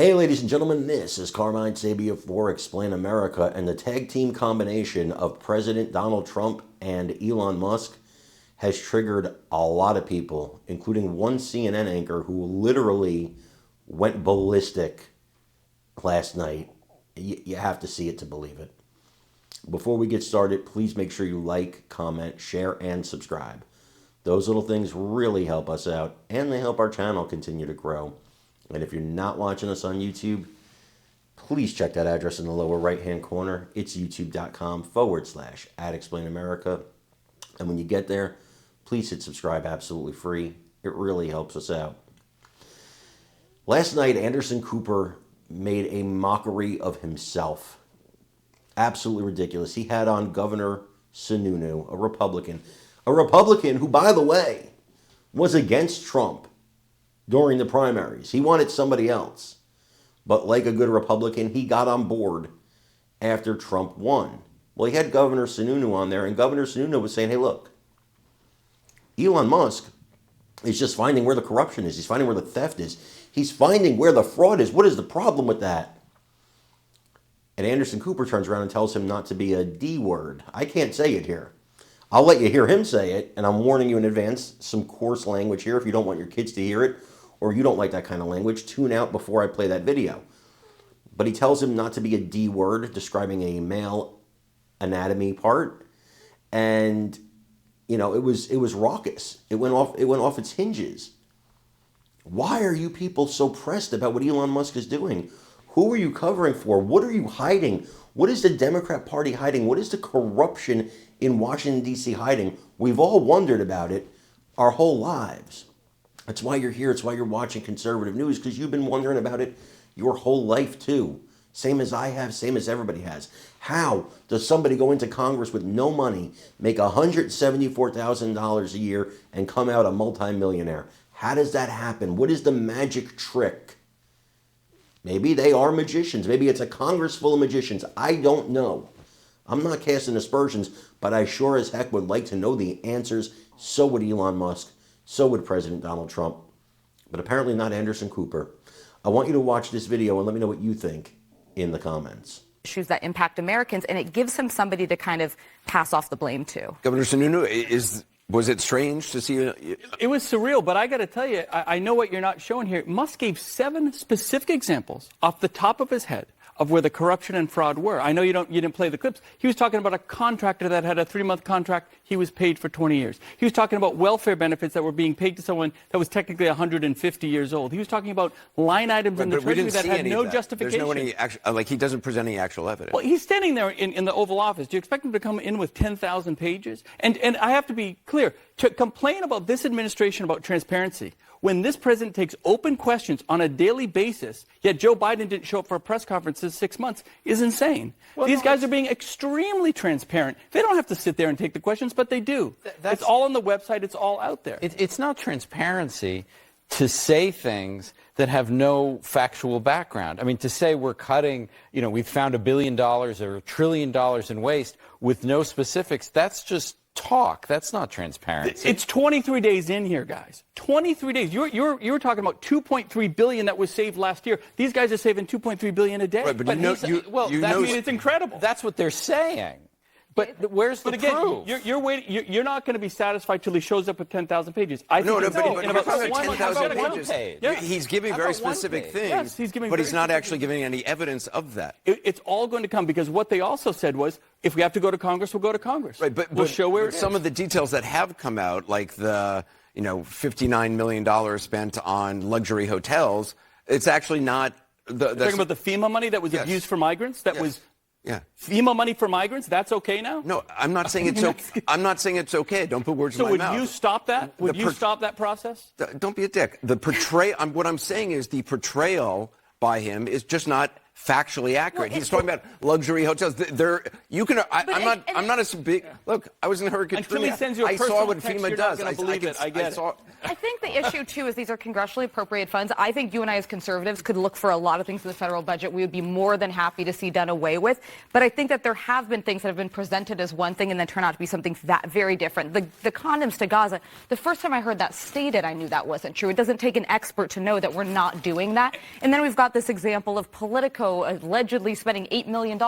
Hey, ladies and gentlemen, this is Carmine Sabia for Explain America, and the tag team combination of President Donald Trump and Elon Musk has triggered a lot of people, including one CNN anchor who literally went ballistic last night. You have to see it to believe it. Before we get started, please make sure you like, comment, share, and subscribe. Those little things really help us out, and they help our channel continue to grow. And if you're not watching us on YouTube, please check that address in the lower right-hand corner. It's youtube.com/@explainamerica. And when you get there, please hit subscribe absolutely free. It really helps us out. Last night, Anderson Cooper made a mockery of himself. Absolutely ridiculous. He had on Governor Sununu, a Republican who, by the way, was against Trump during the primaries. He wanted somebody else. But like a good Republican, he got on board after Trump won. Well, he had Governor Sununu on there, and Governor Sununu was saying, hey, look, Elon Musk is just finding where the corruption is. He's finding where the theft is. He's finding where the fraud is. What is the problem with that? And Anderson Cooper turns around and tells him not to be a D word. I can't say it here. I'll let you hear him say it, and I'm warning you in advance, some coarse language here. If you don't want your kids to hear it, or you don't like that kind of language, tune out before I play that video. But he tells him not to be a D word, describing a male anatomy part. And, you know, it was raucous. It went off its hinges. Why are you people so pressed about what Elon Musk is doing? Who are you covering for? What are you hiding? What is the Democrat Party hiding? What is the corruption in Washington, D.C. hiding? We've all wondered about it our whole lives. That's why you're here. It's why you're watching conservative news, because you've been wondering about it your whole life too. Same as I have, same as everybody has. How does somebody go into Congress with no money, make $174,000 a year, and come out a multimillionaire? How does that happen? What is the magic trick? Maybe they are magicians. Maybe it's a Congress full of magicians. I don't know. I'm not casting aspersions, but I sure as heck would like to know the answers. So would Elon Musk. So would President Donald Trump. But apparently not Anderson Cooper. I want you to watch this video and let me know what you think in the comments. Issues that impact Americans, and it gives him somebody to kind of pass off the blame to. Governor Sununu, was it strange to see? It was surreal, but I got to tell you, I know what you're not showing here. Musk gave 7 specific examples off the top of his head of where the corruption and fraud were. I know you didn't play the clips. He was talking about a contractor that had a 3-month contract. He was paid for 20 years. He was talking about welfare benefits that were being paid to someone that was technically 150 years old. He was talking about line items in the Treasury that had no justification. There's no he doesn't present any actual evidence. Well, he's standing there in the Oval Office. Do you expect him to come in with 10,000 pages? And I have to be clear, to complain about this administration about transparency, when this president takes open questions on a daily basis, yet Joe Biden didn't show up for a press conference in 6 months, is insane. Well, these guys are being extremely transparent. They don't have to sit there and take the questions, but they do. It's all on the website. It's all out there. It's not transparency to say things that have no factual background. I mean, to say we're cutting, we've found $1 billion or $1 trillion in waste with no specifics, that's just talk. That's not transparency. It's 23 days in here, guys. 23 days. You're talking about 2.3 billion that was saved last year. These guys are saving 2.3 billion a day. Right, but it's incredible. That's what they're saying. But where's the proof? You're waiting. You're not going to be satisfied till he shows up with 10,000 pages. I think but in about 10,000 pages. Yeah. He's giving very specific things, yes, but he's not actually giving any evidence of that. It's all going to come, because what they also said was, if we have to go to Congress, we'll go to Congress. Right, but we'll show where it is. Some of the details that have come out, like the $59 million spent on luxury hotels, it's actually not. You're talking about the FEMA money that was abused for migrants. Yeah. FEMA money for migrants, that's okay now? No, I'm not saying it's okay. I'm not saying it's okay. Don't put words in my mouth. So would you stop that? Would you stop that process? Don't be a dick. What I'm saying is the portrayal by him is just not factually accurate. Well, He's talking about luxury hotels. I'm not as big. Look, I was in Hurricane Until he Katrina. sends you a I saw personal what text, FEMA you're does. not going to believe it. I get it. I think the issue, too, is these are congressionally appropriated funds. I think you and I as conservatives could look for a lot of things in the federal budget we would be more than happy to see done away with. But I think that there have been things that have been presented as one thing and then turn out to be something that very different. The condoms to Gaza, the first time I heard that stated, I knew that wasn't true. It doesn't take an expert to know that we're not doing that. And then we've got this example of Politico allegedly spending $8 million.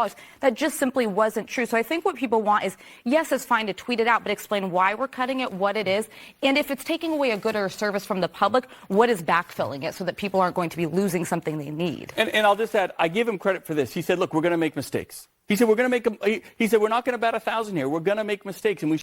That just simply wasn't true. So I think what people want is, yes, it's fine to tweet it out, but explain why we're cutting it, what it is, and if it's taking away a good or a service from the public, what is backfilling it so that people aren't going to be losing something they need. And I'll just add, I give him credit for this. He said, look, we're going to make mistakes. He said, we're not going to bat 1,000 here. We're going to make mistakes, and we